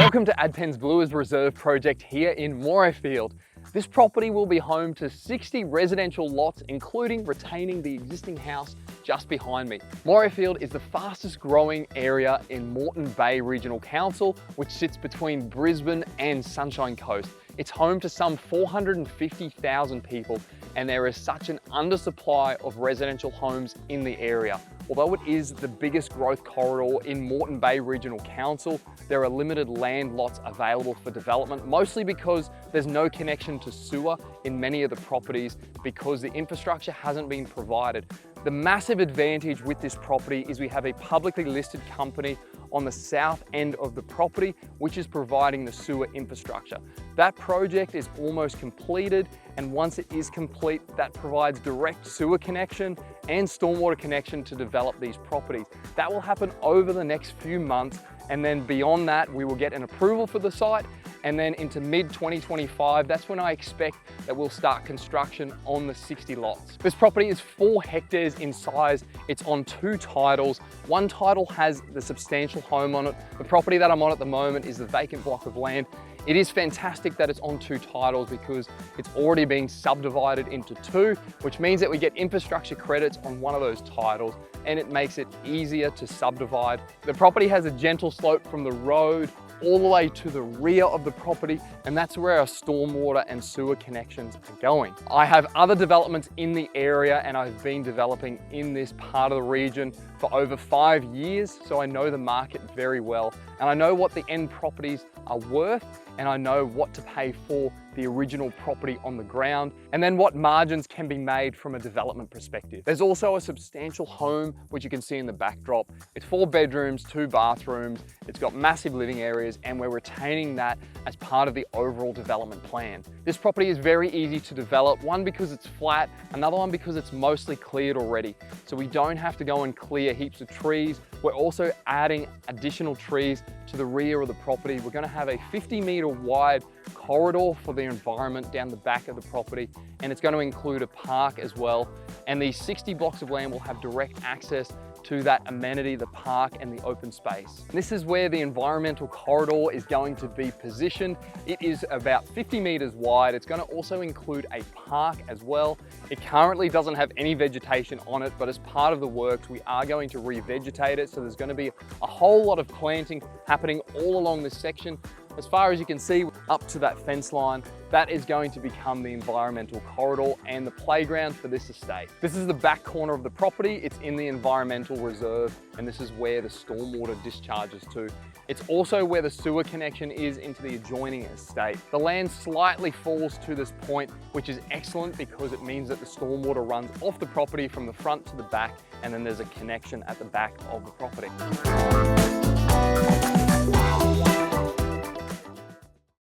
Welcome to Adpen's Bluers Reserve project here in Morayfield. This property will be home to 60 residential lots, including retaining the existing house just behind me. Morayfield is the fastest growing area in Moreton Bay Regional Council, which sits between Brisbane and Sunshine Coast. It's home to some 450,000 people, and there is such an undersupply of residential homes in the area. Although it is the biggest growth corridor in Moreton Bay Regional Council, there are limited land lots available for development, mostly because there's no connection to sewer in many of the properties because the infrastructure hasn't been provided. The massive advantage with this property is we have a publicly listed company on the south end of the property, which is providing the sewer infrastructure. That project is almost completed, and once it is complete, that provides direct sewer connection and stormwater connection to develop these properties. That will happen over the next few months, and then beyond that, we will get an approval for the site, and then into mid-2025, that's when I expect that we'll start construction on the 60 lots. This property is 4 hectares in size. It's on 2 titles. One title has the substantial home on it. The property that I'm on at the moment is the vacant block of land. It is fantastic that it's on 2 titles because it's already being subdivided into 2, which means that we get infrastructure credits on one of those titles, and it makes it easier to subdivide. The property has a gentle slope from the road all the way to the rear of the property, and that's where our stormwater and sewer connections are going. I have other developments in the area, and I've been developing in this part of the region for over 5 years, so I know the market very well, and I know what the end properties are worth, and I know what to pay for the original property on the ground, and then what margins can be made from a development perspective. There's also a substantial home, which you can see in the backdrop. It's 4 bedrooms, 2 bathrooms. It's got massive living areas, and we're retaining that as part of the overall development plan. This property is very easy to develop, one because it's flat, another one because it's mostly cleared already. So we don't have to go and clear heaps of trees. We're also adding additional trees to the rear of the property. We're gonna have a 50-meter wide corridor for the environment down the back of the property, and it's going to include a park as well. And these 60 blocks of land will have direct access to that amenity, the park and the open space. This is where the environmental corridor is going to be positioned. It is about 50 meters wide. It's going to also include a park as well. It currently doesn't have any vegetation on it, but as part of the works, we are going to revegetate it. So there's going to be a whole lot of planting happening all along this section. As far as you can see, up to that fence line, that is going to become the environmental corridor and the playground for this estate. This is the back corner of the property. It's in the environmental reserve, and this is where the stormwater discharges to. It's also where the sewer connection is into the adjoining estate. The land slightly falls to this point, which is excellent because it means that the stormwater runs off the property from the front to the back, and then there's a connection at the back of the property.